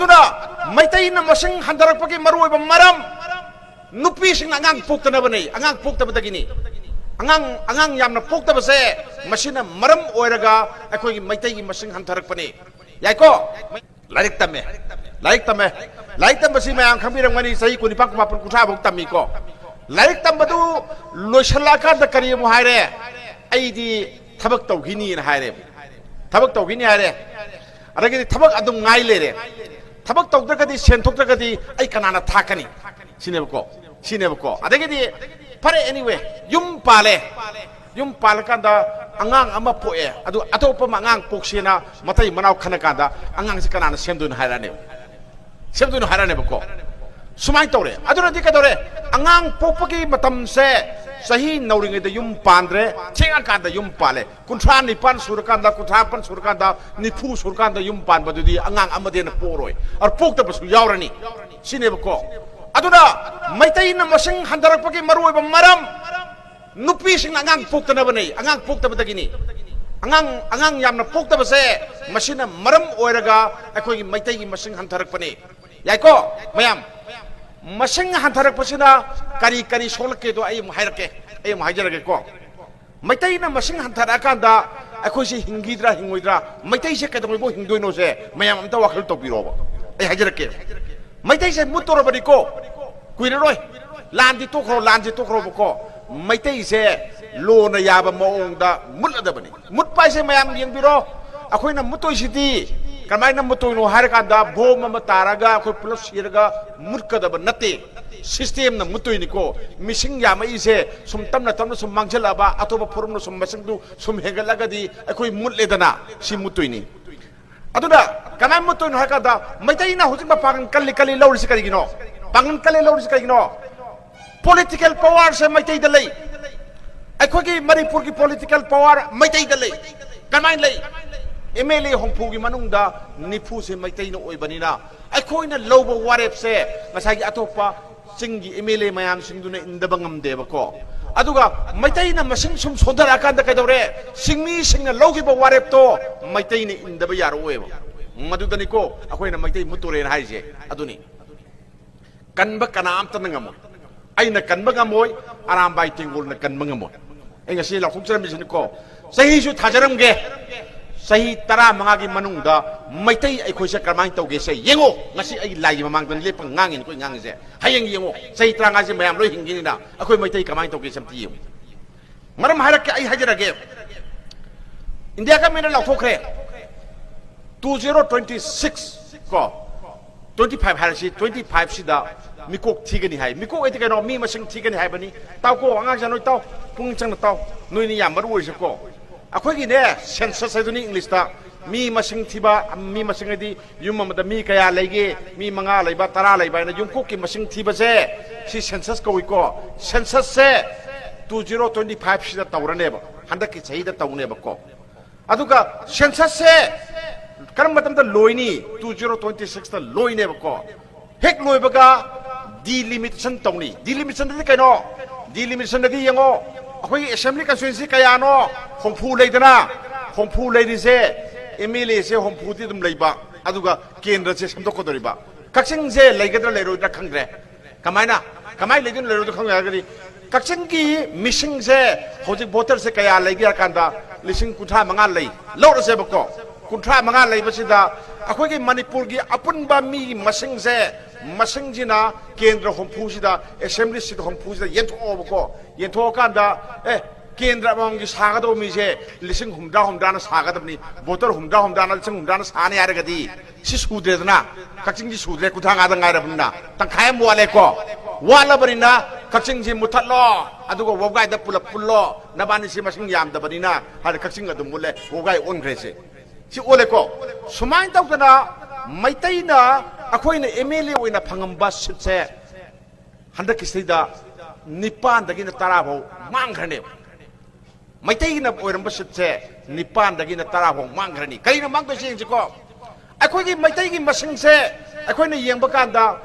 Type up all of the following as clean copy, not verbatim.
aduna maitai na masing handarak pagi maruay ba maram nupi sing angang pukta na bani angang pukta ba tagini angang yam na pukta ba se masina maram oiraga akoi maitai gi masing handarak pani yai ko laik tame laik tam basi mayang kambirang mani sahi kuni pak mapun kutha bok tami ko laik tam badu loishala ka da kari mu haire ai di thabak tau gini na haire thabak tau gini haire adagi thabak adum ngai le re thabak tau da kadi sen thok da kadi ai kanana thakani sine ko adagi di pare anyway yum pale kanda angang ama poe adu atopa mangang poksina matai manau khana kanda angang si kanana semdun harane bako sumai tore aduna di kadore angang popaki matam se sahi nauringe de yum pandre chenga kanda yum pale kunthra ni pan surkanda kunthra pan surkanda ni phu surkanda yum pan badudi angang amade na poroi ar pokta basu yaurani sine bako aduna maitai na masing handarak paki maroi ba maram nupi sing angang pokta na bani angang pokta batagini angang yamna pokta base masina maram oiraga akoi maitai gi masing handarak pani yai ko mayam masing handarak pasina kari solke do ai muhajarake ko maitai na masing handarak kanda akoi si hingidra hingoidra maitai se kadoi bo hingdoino se mayam amta wakhal to biro ba ai hajarake maitai se mutoro bani ko kuiroi landi to khro ko maitai se lo na yaba maong da mulada bani mut pai se mayam yang biro akoi na mutoi siti kamai na mutoi no har ka da bom ma taraga akoi plus siraga mutka da banate system na mutoi ni ko missing ya mai se sum tamna sum mangjala ba atoba forum no sum masing du sum hegalaga di akoi mutle dana si mutoi ni aduna kamai mutoi no har ka da maitai na hujing ba pangan kali lawri si kari gino pangan kali lawri si kari gino political power se maitai da lei akhoi Manipur ki political power maitai da lei kamai lei MLA hongpu gi manung da nipu se maitai no oibanina akhoi na lobo warep se ngasai atopa singi MLA mayam singduna indabangam deba ko aduga maitai na masing sum sodara kan da kaidore singmi singa logi ba warep to maitai ni indaba yaro oeba madudani ko akhoi na maitai muture na haije aduni kanba kana amta ngamo aina kan bangamoy aram bai tingul na kan bangamoy ai ngasi la khukjam bi ko sahi su thajaram ge sahi tara mangagi manung da maitai ai khoi sa karmai tau ge sai yengo ngasi ai lai mamang dan le pang ngangin ko ngang se hayeng yengo sai tranga se mayam loi hingini na akoi maitai karmai tau ge sam ti maram harak ke ai hajara ge india ka mena la thokre 2026 ko 25 harasi 25 sida mikok tigani hai mikok eti kano mi masing tigani hai bani tau ko angang janoi tau pung chang na tau noi ni yam maru se ko akhoi gi ne census sai duni english ta mi masing thiba mi masing edi yum ma da mi kaya lege mi manga leiba tara leiba na yum ko ki masing thiba se si census ko census se 2025 sida tawrane ba handak ki chai da tawne ba ko aduga census se karam matam da loini 2026 ta loine ba ko hek loi baga delimitation tongni delimitation ni kaino delimitation ni yango akoi assembly constituency kaya no hongphu leidana hongphu leidi se MLA se hongphu ti dum leiba aduga kendra se samdok ko doriba kakching se leigadra leiroi khangre kamai leidun leiroi khangya gari kakching ki missing se hojik voter se kaya leigya kanda lising kutha manga lei lor se bako kutha manga lei basida akoi ki Manipur gi apun ba mi masing se masing jina kendra hongphu sida assembly sit hongphu sida yentho kanda kendra bang gi saga do mi se lising humda na saga dabni voter humda na lising humda na sane yar gadi si sudre na kakching ji sudre kutha nga da ngai rabna tangkhai mo le ko wala barina kakching ji muthatlo adugo wogai da pullo nabani si masing yam da barina har kakching adum mule wogai on grese si ole ko sumain taw kana maitai na akhoi na MLA oina phangamba sitse handak kisida nipan dagi na tarabo mangkhane maitai na oiramba sitse nipan dagi na tarabo mangkhani kai na mangto sing ko akhoi gi maitai gi masing se akhoi na yengba kanda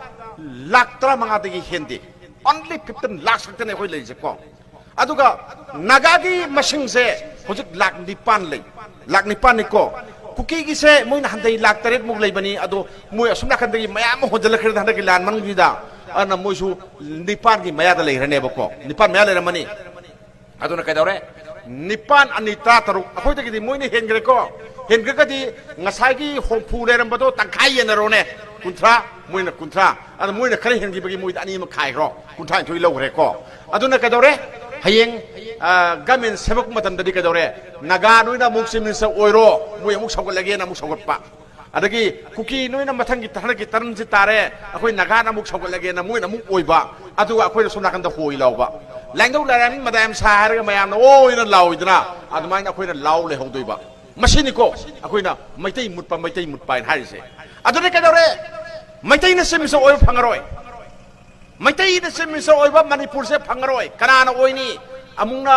lakh tara manga dagi hendi only 15 lakh sakte ne khoi lei je ko aduga nagagi masing se hojik lakh nipan lei lakh nipan ni ko Kuki की से मुई हंदई लाख तरेट मुग लेबनी अदो मुई असम नाखंदगी मयाम होजल खरे हंदकी लान मनगीदा अना मुइसु निपान की मया दा लेरनेबको निपान मया लेरमनी अदुना कदौरे निपान अनि ता तरुक अखोइदगी मुइने हेनग्रेको हेनग्रेकदी ngसाइगी होफु लेरमबदो तंखाइ येनरोने कुंथ्रा मुइना कुंथ्रा अद मुइना खरे हेनगिबगी मुइद अनि म खाइरो कुंथ्रा थुइ लौग्रेको अदुना कदौरे हयेंग गमेन सेवक मतमददी कदौरे नागा नोइना मुक्सि मिनिस्टर ओइरो मुइ अमुक सौगलगे ना मुक सौगटपा अदगी कुकी नोइना मथंगी तहनगी तरनसि तारे अखोइ नागा ना मुक सौगलगे ना मुइना मुक ओइबा अदुगा अखोइ सोमनाकंद होइ लाउबा लांगौ लारानि मदाम साहारगा मयामना ओइना लाउइदना अदमाइना अखोइना लाउ लेहौदोइबा मसिनिको अखोइना मैतै मुटपा हारिसे अदुने कदौरे मैतैना सेमिसो ओइ फंगरोय मैतैना सेमिसो ओइबा मणिपुर से फंगरोय कनाना ओइनी अमुना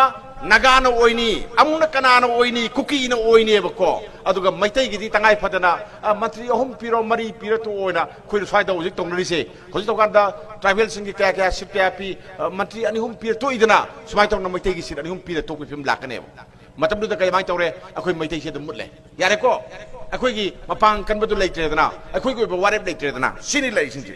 नागाना ओइनी अमुना कनाना ओइनी कुकीना ओइनेबको अदुगा मैतैगिदी तंगाइ फदना मंत्री अहुम पिरो मरी पिरो तो ओइना खोइ स्वाइदा होजिक तोंगरिसे होजिक तोकांदा ट्राइबल सिंगी क्या क्या सिप क्या पी मंत्री अनि हुम पिरो तो इदना सुमाइ तोंगना मैतैगी सिर अनि हुम पिरो तो फिल्म लाकने मतबदुदा कय माइ तौरे अखोइ मैतै से मुतले यारेको अखोइगी मपांग कनबदु लेट्रेदना अखोइगी वारेब लेट्रेदना सिनि लेसिंजी